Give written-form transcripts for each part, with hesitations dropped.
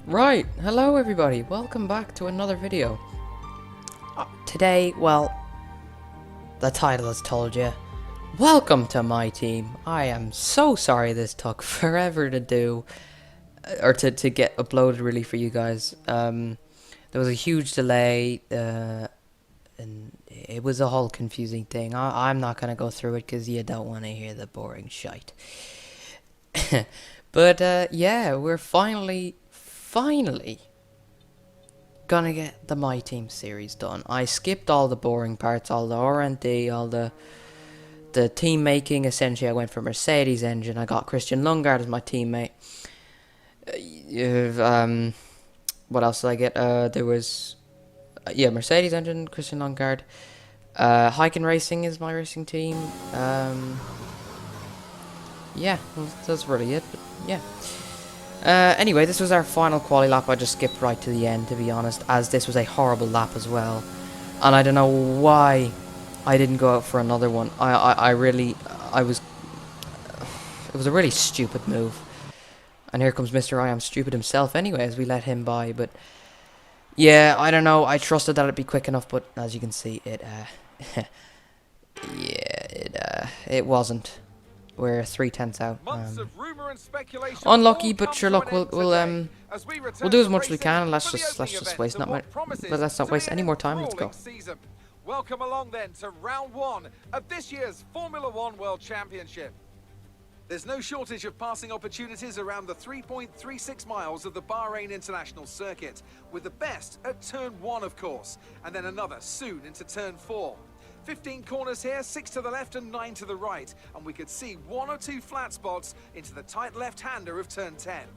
Right, hello everybody, welcome back to another video. Today, well, the title has told you. Welcome to my team. I am so sorry this took forever to do, or to get uploaded really for you guys. There was a huge delay, and it was a whole confusing thing. I'm not going to go through it because you don't want to hear the boring shite. But yeah, we're finally gonna get the My Team series done. I skipped all the boring parts, all the R&D, all the team making. Essentially, I went for Mercedes engine. I got Christian Lundgaard as my teammate. What else did I get? There was Mercedes engine, Christian Lundgaard. Hyken Racing is my racing team. Yeah, well, that's really it. But yeah. Anyway, this was our final quali lap. I just skipped right to the end, to be honest, as this was a horrible lap as well. And I don't know why I didn't go out for another one. It was a really stupid move. And here comes Mr. I Am Stupid himself anyway, as we let him by. But yeah, I don't know. I trusted that it'd be quick enough, but as you can see, it wasn't. We're 3/10 out. Unlucky, but sure, look, we'll do as much as we can, and let's just waste let's not waste any more time. Let's go. Welcome along then to round one of this year's Formula One World Championship. There's no shortage of passing opportunities around the 3.36 miles of the Bahrain International Circuit, with the best at turn 1, of course, and then another soon into turn 4. 15 corners here, 6 to the left and 9 to the right, and we could see 1 or 2 flat spots into the tight left-hander of turn 10.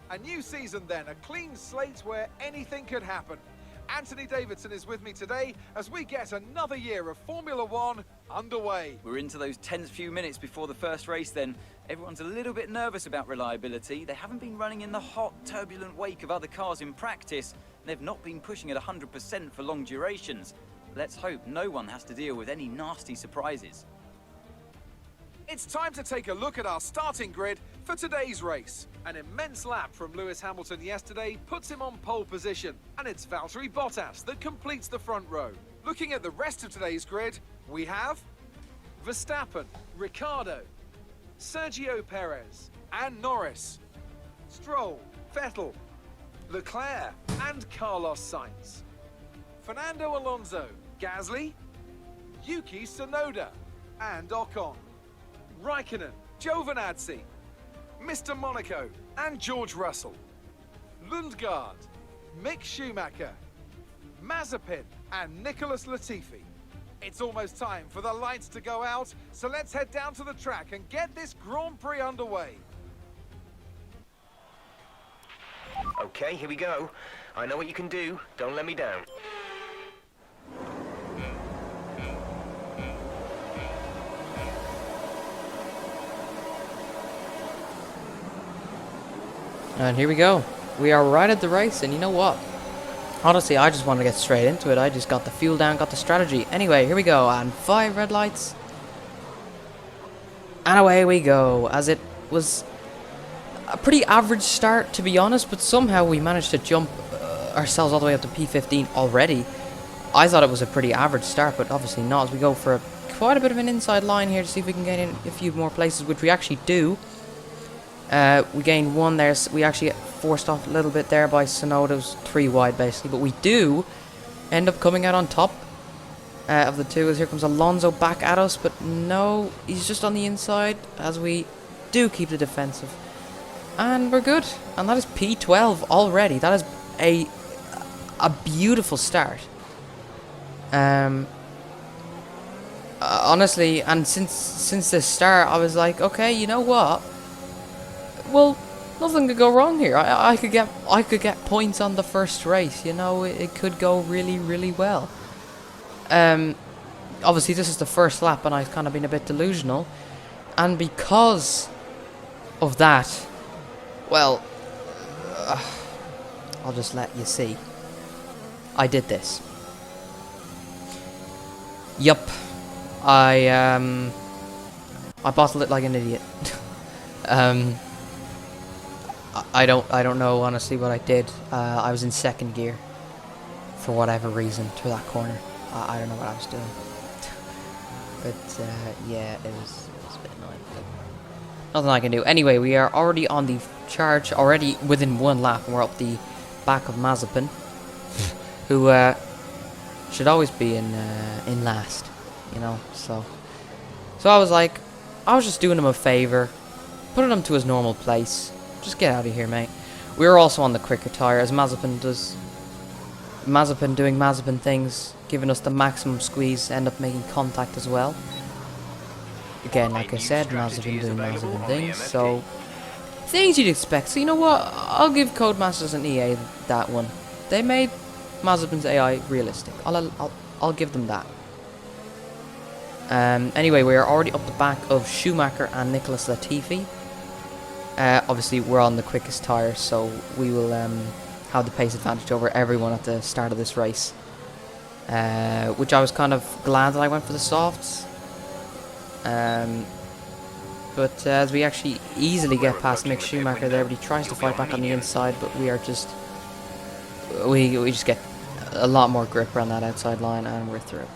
A new season then, a clean slate where anything could happen. Anthony Davidson is with me today as we get another year of Formula One underway. We're into those tense few minutes before the first race then. Everyone's a little bit nervous about reliability. They haven't been running in the hot, turbulent wake of other cars in practice. They've not been pushing at 100% for long durations. Let's hope no one has to deal with any nasty surprises. It's time to take a look at our starting grid for today's race. An immense lap from Lewis Hamilton yesterday puts him on pole position, and it's Valtteri Bottas that completes the front row. Looking at the rest of today's grid, we have Verstappen, Ricciardo, Sergio Perez, and Norris, Stroll, Vettel, Leclerc, and Carlos Sainz, Fernando Alonso, Gasly, Yuki Tsunoda, and Ocon, Raikkonen, Giovinazzi, Mr. Monaco, and George Russell, Lundgaard, Mick Schumacher, Mazepin, and Nicholas Latifi. It's almost time for the lights to go out, so let's head down to the track and get this Grand Prix underway. Okay, here we go. I know what you can do. Don't let me down. And here we go. We are right at the race, and you know what? Honestly, I just want to get straight into it. I just got the fuel down, got the strategy. Anyway, here we go, and 5 red lights. And away we go, as it was a pretty average start, to be honest, but somehow we managed to jump ourselves all the way up to P15 already. I thought it was a pretty average start, but obviously not, as we go for quite a bit of an inside line here to see if we can get in a few more places, which we actually do. We gained 1 there, so we actually get forced off a little bit there by Tsunoda. It was 3 wide basically, but we do end up coming out on top of the 2, as here comes Alonso back at us, but no, he's just on the inside, as we do keep the defensive. And we're good, and that is P12 already. That is a beautiful start. Honestly, and since the start, I was like, okay, you know what? Well, nothing could go wrong here. I could get points on the first race. You know, it could go really, really well. Obviously, this is the first lap, and I've kind of been a bit delusional, and because of that, well, I'll just let you see. I did this. Yup. I bottled it like an idiot. I don't know honestly what I did. I was in second gear for whatever reason to that corner. I don't know what I was doing. But yeah, it was a bit annoying. But nothing I can do. Anyway, we are already on the charge, already within one lap, and we're up the back of Mazepin, who should always be in last, you know. So I was like, I was just doing him a favor, putting him to his normal place. Just get out of here, mate. We were also on the quicker tire, as Mazepin does. Mazepin doing Mazepin things, giving us the maximum squeeze, end up making contact as well. Again, like I said, Mazepin doing Mazepin things, so things you'd expect. So you know what? I'll give Codemasters and EA that one. They made Mazepin's AI realistic. I'll give them that. Anyway, we are already up the back of Schumacher and Nicholas Latifi. Obviously, we're on the quickest tire, so we will have the pace advantage over everyone at the start of this race. Which I was kind of glad that I went for the softs. But as we actually easily get past Mick Schumacher there, but he tries to fight back on the inside, but we are just... We just get a lot more grip around that outside line, and we're through.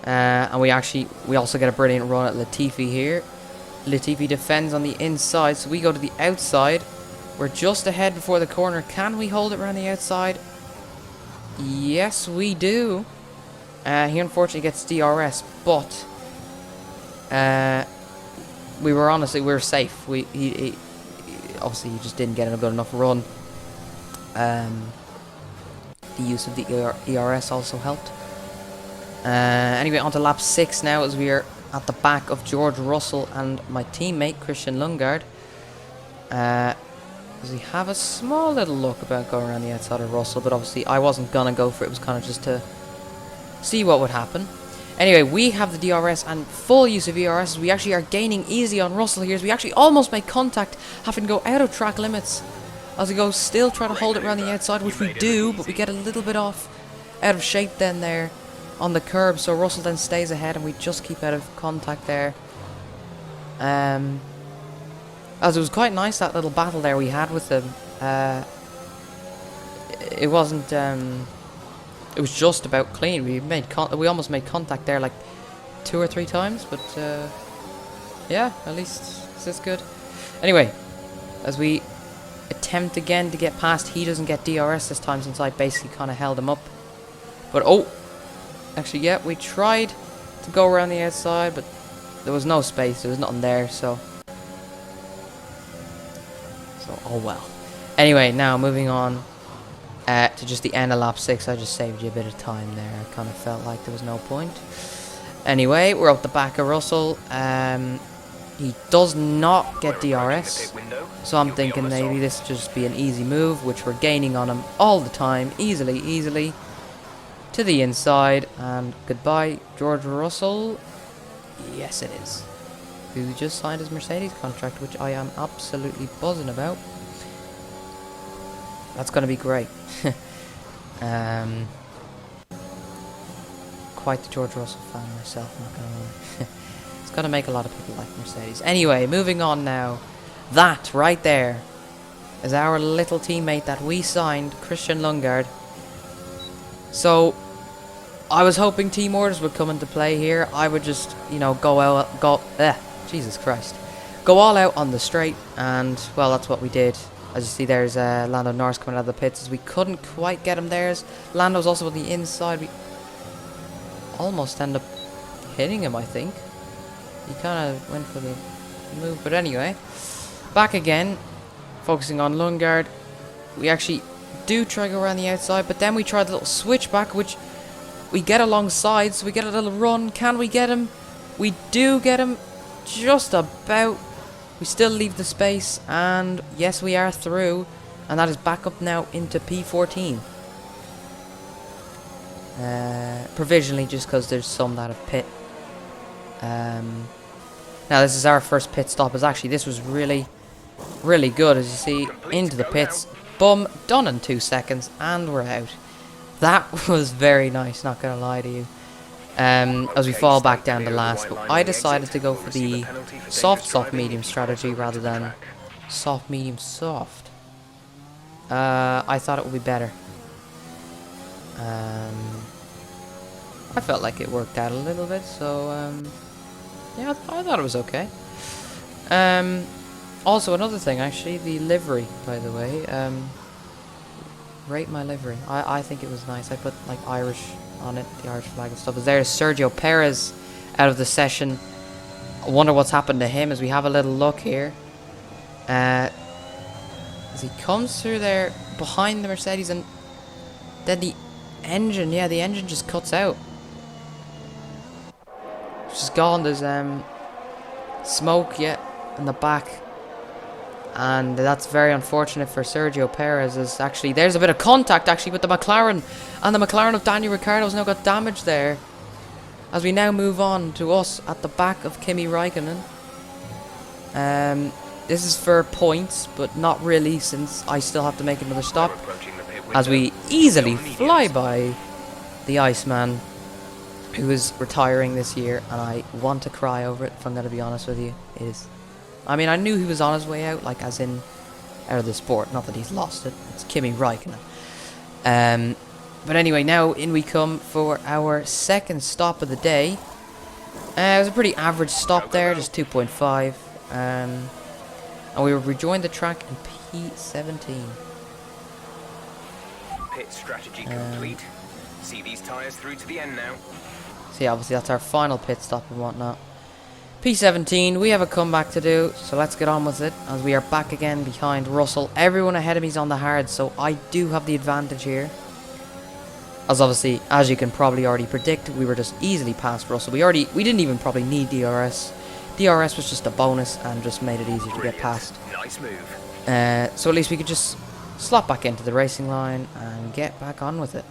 And we also get a brilliant run at Latifi here. Latifi defends on the inside, so we go to the outside. We're just ahead before the corner. Can we hold it around the outside? Yes, we do. He unfortunately gets DRS, but we were safe. He obviously he just didn't get a good enough run. The use of the ERS also helped. Anyway, on to lap 6 now, as we are at the back of George Russell and my teammate Christian Lundgaard. We have a small little look about going around the outside of Russell, but obviously I wasn't gonna go for it. It was kind of just to see what would happen. Anyway, we have the DRS and full use of ERS. We actually are gaining easy on Russell here, as we actually almost make contact, having to go out of track limits. As we go, still try to hold it around the outside, which we do, but we get a little bit off, out of shape then there on the curb, so Russell then stays ahead and we just keep out of contact there. As it was quite nice, that little battle there we had with them. It wasn't, it was just about clean. We almost made contact there like 2 or 3 times, but yeah, at least this is good. Anyway, as we attempt again to get past, he doesn't get DRS this time, since I basically kind of held him up. But actually, yeah, we tried to go around the outside, but there was no space. There was nothing there, so oh well. Anyway, now moving on to just the end of lap 6. I just saved you a bit of time there. I kind of felt like there was no point. Anyway, we're up the back of Russell. He does not get DRS, so I'm thinking maybe this will just be an easy move, which we're gaining on him all the time, easily to the inside, and goodbye George Russell. Yes, it is. Who just signed his Mercedes contract, which I am absolutely buzzing about. That's going to be great. Quite the George Russell fan myself, I'm not going to lie. It's going to make a lot of people like Mercedes. Anyway, moving on now. That right there is our little teammate that we signed, Christian Lundgaard. So I was hoping team orders would come into play here. I would just, you know, go all out on the straight, and well, that's what we did. As you see, there's Lando Norris coming out of the pits, as we couldn't quite get him there. Lando's also on the inside. We almost end up hitting him, I think. He kind of went for the move, but anyway, back again, focusing on Lundgaard. We actually do try to go around the outside, but then we try the little switchback, which we get alongside, so we get a little run. Can we get him? We do get him, just about. We still leave the space, and yes, we are through, and that is back up now into P14. Provisionally, just because there's some that have pit. Now this is our first pit stop. This was really good, as you see, into the pits. Boom, done in 2 seconds, and we're out. That was very nice, not gonna lie to you. As we fall back down to last, but I decided to go for the soft medium strategy rather than Soft, medium, soft. I thought it would be better. I felt like it worked out a little bit, so yeah, I thought it was okay. Also another thing, actually, the livery, by the way. Rate my livery. I think it was nice. I put like Irish on it, the Irish flag and stuff. There's Sergio Perez out of the session. I wonder what's happened to him as we have a little look here. As he comes through there behind the Mercedes, and then the engine, yeah, the engine just cuts out. It's just gone. There's smoke, yeah, in the back. And that's very unfortunate for Sergio Perez. Is actually, there's a bit of contact actually with the McLaren, and the McLaren of Daniel Ricciardo's now got damage there. As we now move on to us at the back of Kimi Raikkonen. This is for points, but not really, since I still have to make another stop. As we easily fly by the Iceman, who is retiring this year, and I want to cry over it, if I'm going to be honest with you. It is. I mean, I knew he was on his way out, like as in out of the sport. Not that he's lost it. It's Kimi Raikkonen. But anyway, now in we come for our second stop of the day. It was a pretty average stop there, just 2.5. And we rejoined the track in P17. Pit strategy complete. See these tyres through to the end now. So yeah, obviously that's our final pit stop and whatnot. P17, we have a comeback to do, so let's get on with it, as we are back again behind Russell. Everyone ahead of me is on the hard, so I do have the advantage here. As obviously, as you can probably already predict, we were just easily past Russell. We didn't even probably need DRS. DRS was just a bonus and just made it easier to get past. Nice move. So at least we could just slot back into the racing line and get back on with it.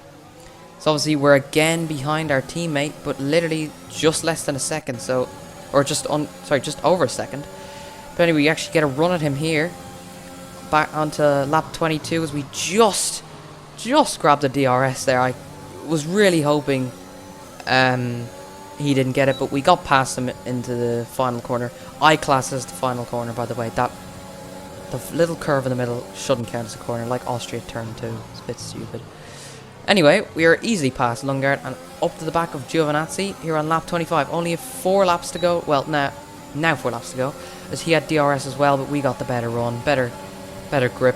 So obviously we're again behind our teammate, but literally just less than a second, so... Or just over a second. But anyway, we actually get a run at him here. Back onto lap 22 as we just grabbed the DRS there. I was really hoping he didn't get it, but we got past him into the final corner. I class as the final corner, by the way. The little curve in the middle shouldn't count as a corner, like Austria turn 2. It's a bit stupid. Anyway, we are easily past Lundgaard and up to the back of Giovinazzi here on lap 25. Only 4 laps to go. Well, now 4 laps to go, as he had DRS as well, but we got the better run, better grip,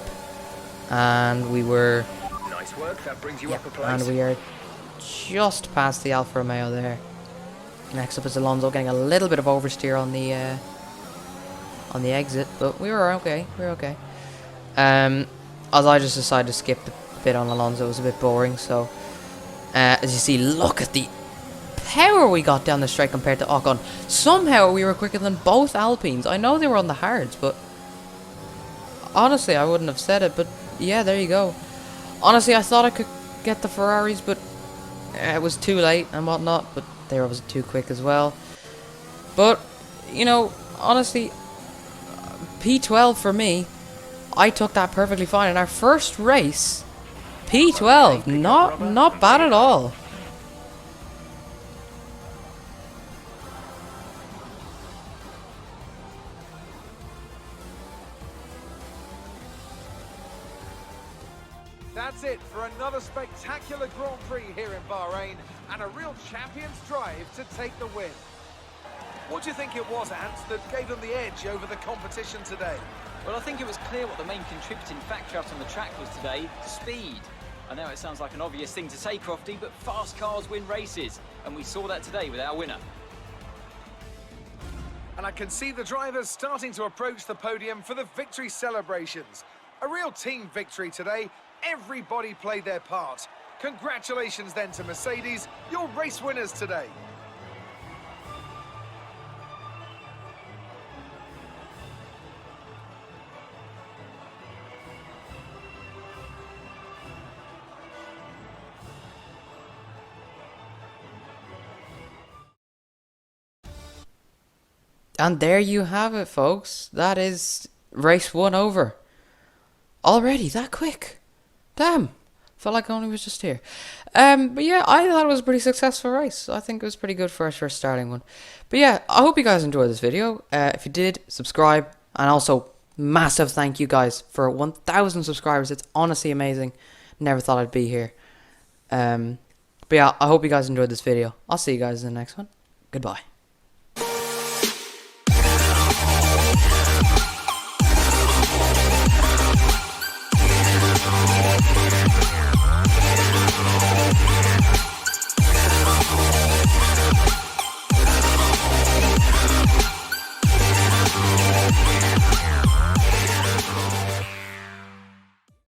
and we were. Nice work. That brings you up a place. And we are just past the Alfa Romeo there. Next up is Alonso, getting a little bit of oversteer on the exit, but we were okay. As I just decided to skip the bit on Alonso, it was a bit boring. So as you see, look at the power we got down the straight compared to Ocon. Somehow we were quicker than both Alpines. I know they were on the hards, but honestly I wouldn't have said it, but yeah, there you go. Honestly, I thought I could get the Ferraris, but it was too late and whatnot, but they were obviously too quick as well. But you know, honestly, P12 for me, I took that perfectly fine in our first race. P12, not bad at all. That's it for another spectacular Grand Prix here in Bahrain, and a real champion's drive to take the win. What do you think it was, Ant, that gave them the edge over the competition today? Well, I think it was clear what the main contributing factor out on the track was today: speed. I know it sounds like an obvious thing to say, Crofty, but fast cars win races, and we saw that today with our winner. And I can see the drivers starting to approach the podium for the victory celebrations. A real team victory today. Everybody played their part. Congratulations then to Mercedes, your race winners today. And there you have it, folks. That is race 1 over. Already that quick. Damn. Felt like I only was just here. But yeah, I thought it was a pretty successful race. I think it was pretty good for our first starting one. But yeah, I hope you guys enjoyed this video. If you did, subscribe. And also, massive thank you guys for 1,000 subscribers. It's honestly amazing. Never thought I'd be here. But yeah, I hope you guys enjoyed this video. I'll see you guys in the next one. Goodbye.